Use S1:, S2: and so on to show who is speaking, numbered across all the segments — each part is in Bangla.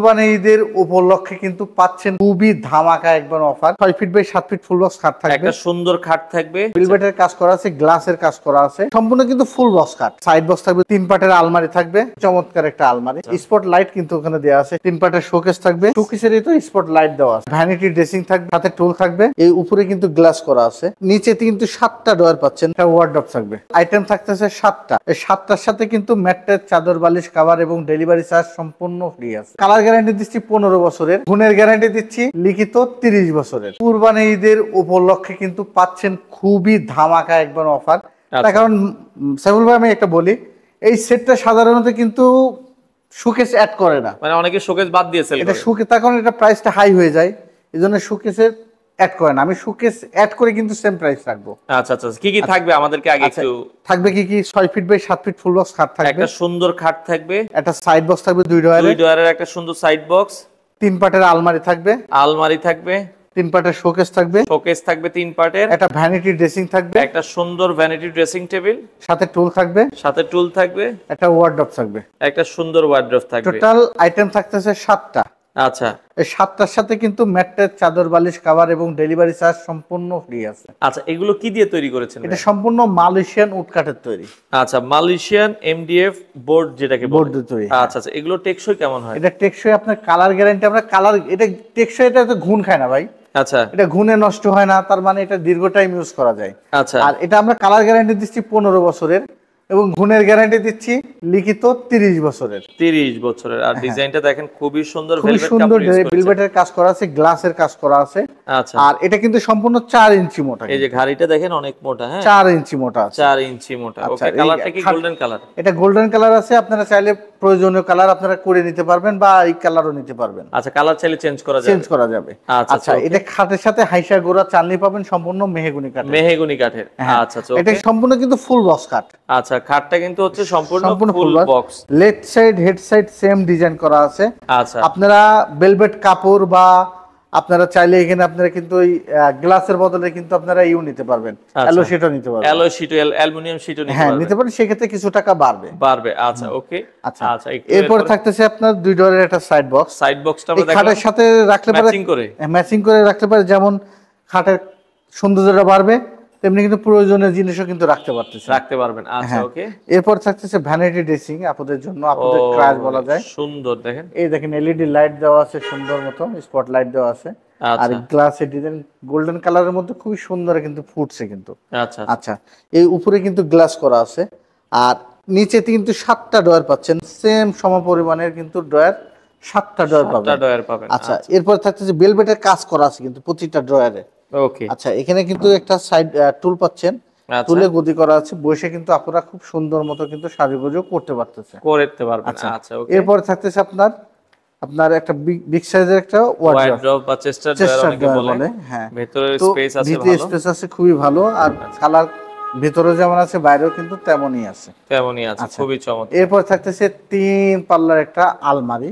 S1: কুরবানি ঈদের উপলক্ষে কিন্তু পাচ্ছেন খুবই ধামাকা একবার offer. 6 feet by 7 feet full box খাট থাকবে,
S2: একটা সুন্দর খাট থাকবে,
S1: ভেলভেটের কাজ করা আছে, গ্লাসের কাজ করা আছে, সম্পূর্ণ কিন্তু ফুল বক্স খাট। সাইড বক্স থাকবে, 3 পার্টের আলমারি থাকবে, চমৎকার একটা আলমারি। স্পট লাইট কিন্তু ওখানে দেওয়া আছে, 3 পার্টের শোকেস থাকবে, শোকেসেরই তো স্পট লাইট দেওয়া আছে, ভ্যানিটি ড্রেসিং থাকবে, সাথে টুল থাকবে, এই উপরে কিন্তু গ্লাস করা আছে। নিচে কিন্তু 7টা ডয়ার পাচ্ছেন, একটা ওয়ার্ডরোব থাকবে, আইটেম থাকতেছে 7টা। এই 7টার সাথে কিন্তু ম্যাট্রেস, চাদর, বালিশ, কভার এবং ডেলিভারি চার্জ সম্পূর্ণ ফ্রি আছে। কালার গ্যারান্টি দিচ্ছি 15 বছরের, গুণের গ্যারান্টি দিচ্ছি লিখিত 30 বছরের। কুরবানি ঈদের উপলক্ষে কিন্তু পাচ্ছেন খুবই ধামাকা একবার অফার। তার কারণ সাইফুল ভাই আমি একটা বলি, এই সেটটা সাধারণত কিন্তু শোকেস অ্যাড করে না,
S2: মানে অনেকে শোকেস বাদ দিয়ে সেল
S1: এটা
S2: করে।
S1: শোকেস, তার কারণ এটা প্রাইসটা হাই হয়ে যায়, এজন্য শোকেসের অ্যাড করে না। আমি শোকেস অ্যাড করে কিন্তু সেম প্রাইস রাখবো।
S2: আচ্ছা আচ্ছা, কি কি থাকবে আমাদেরকে আগে একটু
S1: থাকবে কি কি? 6 feet by 7 feet full box খাট থাকবে,
S2: একটা সুন্দর খাট থাকবে,
S1: একটা সাইড বক্স থাকবে 2 ডয়ারের,
S2: 2 ডয়ারের একটা সুন্দর সাইড বক্স,
S1: 3 পার্টের আলমারি থাকবে,
S2: আলমারি থাকবে,
S1: 3 পার্টের শোকেস থাকবে,
S2: শোকেস থাকবে 3 পার্টের,
S1: একটা ভ্যানিটি ড্রেসিং থাকবে,
S2: একটা সুন্দর ভ্যানিটি ড্রেসিং টেবিল,
S1: সাথে টুল থাকবে,
S2: সাথে টুল থাকবে,
S1: একটা ওয়ার্ডরোব থাকবে,
S2: একটা সুন্দর ওয়ার্ডরোব থাকবে।
S1: টোটাল আইটেম থাকতেছে 7টা।
S2: আচ্ছা
S1: এই 7টার সাথে কিন্তু ম্যাট্রেস, চাদর, বালিশ, কভার এবং ডেলিভারি চার্জ সম্পূর্ণ ফ্রি আছে।
S2: আচ্ছা, এগুলো কি দিয়ে তৈরি করেছেন?
S1: এটা সম্পূর্ণ মালয়েশিয়ান উড কাঠের তৈরি।
S2: আচ্ছা, মালয়েশিয়ান এমডিএফ বোর্ড যেটাকে বলে।
S1: বোর্ড দিয়ে তৈরি।
S2: আচ্ছা আচ্ছা, এগুলো টেকসই কেমন হয়?
S1: এটা টেকসই, আপনার কালার গ্যারান্টি, আমরা কালার, এটা টেকসই, এটা তো ঘুণ খায় না ভাই।
S2: আচ্ছা
S1: এটা ঘুণে নষ্ট হয় না, তার মানে এটা দীর্ঘ টাইম ইউজ করা যায়।
S2: আচ্ছা,
S1: আর এটা আমরা কালার গ্যারান্টি দিচ্ছি 15 বছরের এবং ঘুণের গ্যারান্টি দিচ্ছি লিখিত 30 বছরের।
S2: 30 বছরের। আর ডিজাইনটা দেখেন খুবই সুন্দর,
S1: খুবই
S2: ভেলভেট
S1: সুন্দর,
S2: কাপড় ইউজ করেছে।
S1: ভেলভেটের কাজ করা আছে, গ্লাসের কাজ করা আছে।
S2: আচ্ছা,
S1: আর এটা কিন্তু সম্পূর্ণ 4 ইঞ্চি মোটা।
S2: এই যে ঘাড়িটা দেখেন অনেক মোটা, হ্যাঁ
S1: 4 ইঞ্চি মোটা আছে।
S2: 4 ইঞ্চি মোটা।
S1: আচ্ছা,
S2: ওকে, কালারটা কি গোল্ডেন কালার?
S1: এটা গোল্ডেন কালার আছে, আপনারা চাইলে প্রয়োজনীয় কালার আপনারা করে নিতে পারবেন বা এই কালারও নিতে পারবেন।
S2: আচ্ছা, কালার চাইলে চেঞ্জ করা যাবে।
S1: চেঞ্জ করা যাবে।
S2: আচ্ছা,
S1: আচ্ছা, এটা খাটের সাথে হাইসা গোড়া চালনি পাবেন, সম্পূর্ণ মেহগনি কাঠের।
S2: মেহগনি কাঠের। আচ্ছা আচ্ছা,
S1: এটা সম্পূর্ণ কিন্তু ফুল বক্স কাঠ।
S2: আচ্ছা, খাটটা কিন্তু হচ্ছে সম্পূর্ণ full
S1: full
S2: box.
S1: Left side, head side same design করা আছে।
S2: আচ্ছা,
S1: আপনারা ভেলভেট কাপড় বা আপনারা চাইলে এখানে আপনারা কিন্তু ওই গ্লাসের বদলে কিন্তু আপনারা ইউ নিতে পারবেন, অ্যালো শিটও নিতে পারবেন,
S2: অ্যালয় শীট, অ্যালুমিনিয়াম শীটও
S1: নিতে পারেন, সেক্ষেত্রে কিছু টাকা বাড়বে।
S2: আচ্ছা ওকে।
S1: আচ্ছা,
S2: আচ্ছা,
S1: এরপর থাকতেছে আপনার 2 ডোরের একটা সাইড বক্স।
S2: সাইড বক্সটা
S1: এই
S2: আমরা
S1: খাটের সাথে রাখতে পারে, ম্যাচিং করে রাখতে পারে, যেমন খাটের সৌন্দর্যটা বাড়বে তেমনি কিন্তু প্রয়োজনীয় জিনিসও কিন্তু রাখতে
S2: পারবেন। আচ্ছা ওকে।
S1: এরপর থাকতেছে ভ্যানিটি ড্রেসিং, আপনাদের জন্য, আপনাদের ক্রাশ বলা যায়।
S2: সুন্দর দেখেন,
S1: এই দেখেন এলইডি লাইট দেওয়া আছে, সুন্দর মতো স্পট লাইট দেওয়া আছে। আর গ্লাসের ডিজাইন গোল্ডেন কালারের মধ্যে খুবই সুন্দর কিন্তু ফুটছে কিন্তু।
S2: আচ্ছা
S1: আচ্ছা, এই উপরে কিন্তু গ্লাস করা আছে। আর নিচে কিন্তু 7টা ডয়ার পাচ্ছেন, সেম সমপরিমাণের কিন্তু ডয়ার, 7টা ডয়ার পাবেন। আচ্ছা, এরপর থাকতেছে ভেলভেটের কাজ করা আছে কিন্তু প্রতিটা ডয়ারে।
S2: ওকে।
S1: আচ্ছা, এখানে কিন্তু একটা সাইড টুল পাচ্ছেন, টুলে গদি করা আছে, বসে কিন্তু আপনারা খুব সুন্দর মতো কিন্তু সাজুগুজু করতে পারবেন। আচ্ছা, এরপর থাকতেছে আপনার একটা বিগ সাইজের একটা ওয়ার্ডরোব
S2: বা চেস্টার ডয়ার অনেকে বলে।
S1: হ্যাঁ,
S2: ভিতরে স্পেস আছে, ভালো
S1: স্পেস আছে, খুবই ভালো। আর কালার ভিতরে যেমন আছে বাইরেও কিন্তু তেমনই আছে।
S2: খুবই চমৎকার।
S1: এরপর থাকতেছে 3 পাল্লার একটা আলমারি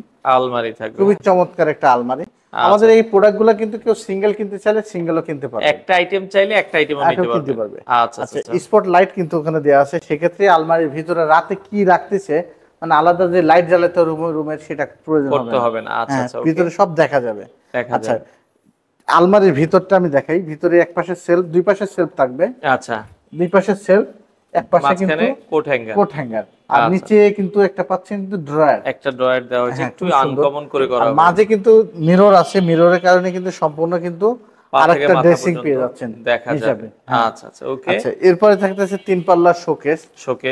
S1: থাকবে, খুবই চমৎকার একটা আলমারি। আমাদের এই প্রোডাক্টগুলো কিন্তু কেউ সিঙ্গেল কিনতে চাইলে সিঙ্গেলও কিনতে পারবে,
S2: একটা আইটেম চাইলে একটা আইটেমও নিতে পারবে। আচ্ছা,
S1: স্পট লাইট কিন্তু ওখানে দেওয়া আছে, সেক্ষেত্রে আলমারির ভিতরে রাতে কি রাখতেছে, মানে আলাদা যে লাইট জ্বালাতে রুমের সেটা প্রয়োজন হবে না। আচ্ছা, ভিতরে সব দেখা যাবে। আচ্ছা, আলমারির ভিতরটা আমি দেখাই। ভিতরে এক পাশে সেলফ, 2 পাশে সেলফ থাকবে।
S2: আচ্ছা,
S1: 2 পাশে সেলফ, এক পাশে কিন্তু কোট হ্যাঙ্গার। আর নিচে কিন্তু একটা পাচ্ছেন কিন্তু ড্রয়ার,
S2: একটা ড্রয়ার দেওয়া হয়েছে, একটু আনকমন করে করা আছে।
S1: মাঝে কিন্তু মিরর আছে, মিররের কারণে কিন্তু সম্পূর্ণ কিন্তু আরেকটা ড্রেসিং পেয়ে যাচ্ছেন
S2: দেখা যাবে। আচ্ছা আচ্ছা, ওকে।
S1: আচ্ছা, এরপরে থাকতেছে 3 পাল্লার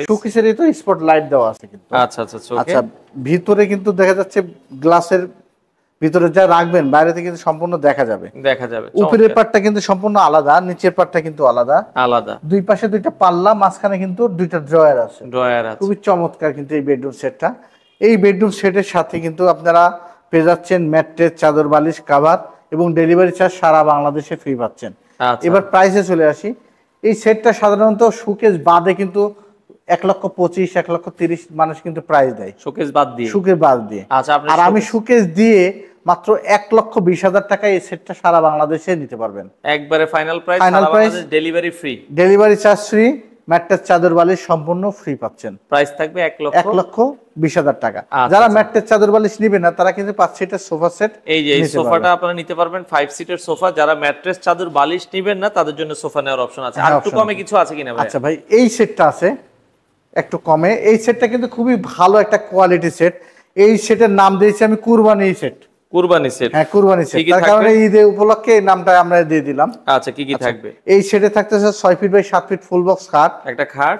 S1: শোকেসেরই তো স্পট লাইট দেওয়া আছে কিন্তু।
S2: আচ্ছা আচ্ছা,
S1: আচ্ছা, ভিতরে কিন্তু দেখা যাচ্ছে গ্লাসের ভিতরে যা রাখবেন বাইরে থেকে কিন্তু সম্পূর্ণ দেখা যাবে। উপরের পার্টটা কিন্তু সম্পূর্ণ আলাদা, নিচের পার্টটা কিন্তু আলাদা। 2 পাশে 2টা পাল্লা, মাঝখানে কিন্তু 2টা ড্রয়ার আছে। খুবই চমৎকার কিন্তু এই বেডরুম সেটটা। এই বেডরুম সেটের সাথে কিন্তু আপনারা পেয়ে যাচ্ছেন ম্যাট্রেস, চাদর, বালিশ, কভার এবং ডেলিভারি চার্জ সারা বাংলাদেশে ফ্রি পাচ্ছেন। এবার প্রাইসে চলে আসি। এই সেটটা সাধারণত শোকেস বাদে কিন্তু 1,25,000 1,30,000 মানুষ কিন্তু প্রাইস দেয়, শোকেস বাদ দিয়ে। আর আমি শোকেস দিয়ে মাত্র 1,20,000 টাকা এই সেটটা সারা বাংলাদেশে নিতে পারবেন।
S2: একবারে final price, delivery charge free,
S1: mattress চাদর বালিশ সম্পূর্ণ ফ্রি পাচ্ছেন।
S2: প্রাইস থাকবে
S1: 1,20,000 টাকা।
S2: আচ্ছা,
S1: যারা
S2: আচ্ছা।
S1: ম্যাট্রেস চাদর বালিশ নিবে না তারা কিন্তু 5 সিটের সোফা সেট
S2: এই যে এই সোফাটা আপনারা নিতে পারবেন 5 সিটের সোফা। যারা ম্যাট্রেস চাদর বালিশ নেবেন না তাদের জন্য সোফা নেওয়ার অপশন আছে। আর
S1: হ্যাঁ,
S2: একটু
S1: option
S2: কমে
S1: আছে।
S2: কিছু আছে কিনা ভাই?
S1: আচ্ছা ভাই, এই সেটটা আছে একটু কমে। এই সেটটা কিন্তু খুবই ভালো একটা কোয়ালিটি সেট। এই সেটের নাম দিয়েছি আমি কুরবানি সেট।
S2: কুরবানি সেট।
S1: হ্যাঁ, কুরবানি সেট।
S2: কি কি
S1: তার
S2: থাকবে?
S1: কারণে ঈদ উপলক্ষে এই নামটা আমরা দিয়ে দিলাম।
S2: আচ্ছা, কি কি থাকবে?
S1: এই সেটে থাকতেছে 6 feet by 7 feet full box খাট,
S2: একটা খাট,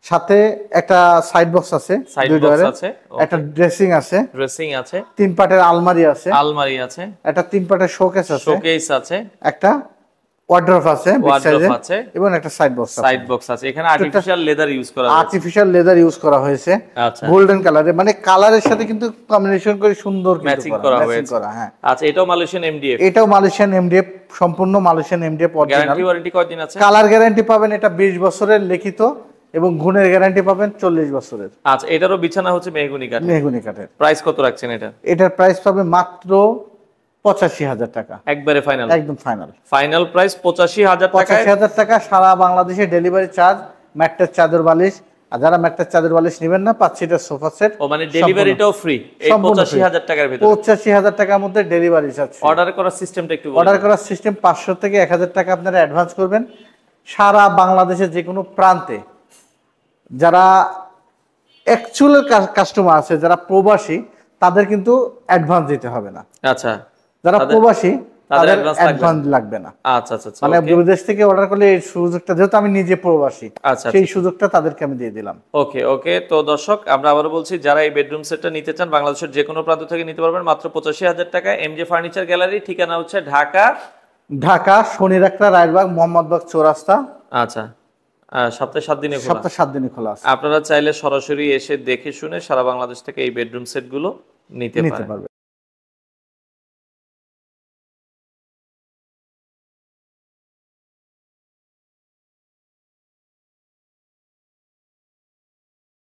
S1: সাথে একটা সাইড বক্স আছে,
S2: সাইড
S1: দুই
S2: বক্স
S1: ডয়ারে,
S2: আছে,
S1: একটা ড্রেসিং আছে,
S2: ড্রেসিং আছে,
S1: 3 পাটের আলমারি আছে,
S2: আলমারি আছে,
S1: একটা 3 পাটের শোকেস আছে,
S2: শোকেস আছে,
S1: একটা ওয়ার্ড্রপ আছে বিগ
S2: ওয়ার্ডরোব
S1: সাইজে,
S2: আছে,
S1: এবং একটা সাইড বক্স আছে।
S2: সাইড বক্স আছে। এখানে আর্টিফিশিয়াল লেদার ইউজ করা হয়েছে।
S1: আর্টিফিশিয়াল লেদার ইউজ করা হয়েছে
S2: আচ্ছা,
S1: গোল্ডেন কালারে, মানে কালারের সাথে কিন্তু কম্বিনেশন করে সুন্দর কিন্তু
S2: ম্যাচিং করা
S1: matching
S2: হয়েছে।
S1: করা, হ্যাঁ।
S2: আচ্ছা, এটাও মালয়েশিয়ান এমডিএফ।
S1: এটাও মালয়েশিয়ান এমডিএফ, সম্পূর্ণ Malaysian MDF original.
S2: Guarantee warranty কতদিন আছে?
S1: কালার গ্যারান্টি পাবেন এটা 20 বছরের লিখিত, এবং গুণের গ্যারান্টি পাবেন 40 বছরের।
S2: আচ্ছা, এটারও বিছানা হচ্ছে মেহগনি কাঠ।
S1: মেহগুনি কাঠের।
S2: প্রাইস কত রাখছেন এটা?
S1: এটার প্রাইস পাবে মাত্র 85,000 টাকা।
S2: একবারে ফাইনাল?
S1: একদম ফাইনাল।
S2: ফাইনাল প্রাইস 85,000 টাকায়।
S1: 85,000 টাকা সারা বাংলাদেশে ডেলিভারি চার্জ, ম্যাট্রেস চাদর বালিশ। আর যারা ম্যাট্রেস চাদর বালিশ নেবেন না, 5 সিটের সোফা সেট,
S2: ও মানে ডেলিভারিটাও ফ্রি এই
S1: সম্পূর্ণ free।
S2: 85,000 টাকার ভিতরে।
S1: 85,000 টাকার মধ্যে ডেলিভারি চার্জ।
S2: অর্ডার করার সিস্টেমটা একটু বলুন।
S1: অর্ডার করার সিস্টেম 500 থেকে 1000 টাকা আপনারা অ্যাডভান্স করবেন। সারা বাংলাদেশের যে কোনো প্রান্তে যারা অ্যাকচুয়াল কাস্টমার আছে, যারা প্রবাসী, তাদের কিন্তু অ্যাডভান্স দিতে হবে না।
S2: আচ্ছা,
S1: যারা
S2: তাদের-
S1: প্রবাসী
S2: তাদের
S1: তাদের
S2: advance
S1: অ্যাডভান্স লাগবে না।
S2: আচ্ছা, আচ্ছা, আচ্ছা,
S1: মানে
S2: okay।
S1: বিদেশ থেকে অর্ডার করলে এই সুযোগটা, যেহেতু আমি নিজে প্রবাসী,
S2: আচ্ছা,
S1: সেই সুযোগটা তাদেরকে আমি দিয়ে দিলাম।
S2: ওকে ওকে। তো দর্শক, আমরা আবারও বলছি, যারা এই বেডরুম সেটটা নিতে চান বাংলাদেশের যে কোনো প্রান্ত থেকে নিতে পারবেন মাত্র 85,000 টাকায়। এমজে ফার্নিচার গ্যালারি, ঠিকানা হচ্ছে ঢাকা।
S1: ঢাকা শনিরাকড়া, রায়েরবাগ, মোহাম্মদবাগ চৌরাস্তা।
S2: আচ্ছা, সপ্তাহে 7 দিনে খোলা।
S1: সপ্তাহে 7 দিনই খোলা আছে,
S2: আপনারা চাইলে সরাসরি এসে দেখে শুনে সারা বাংলাদেশ থেকে এই বেডরুম সেটগুলো নিতে পারেন।
S1: পারবে।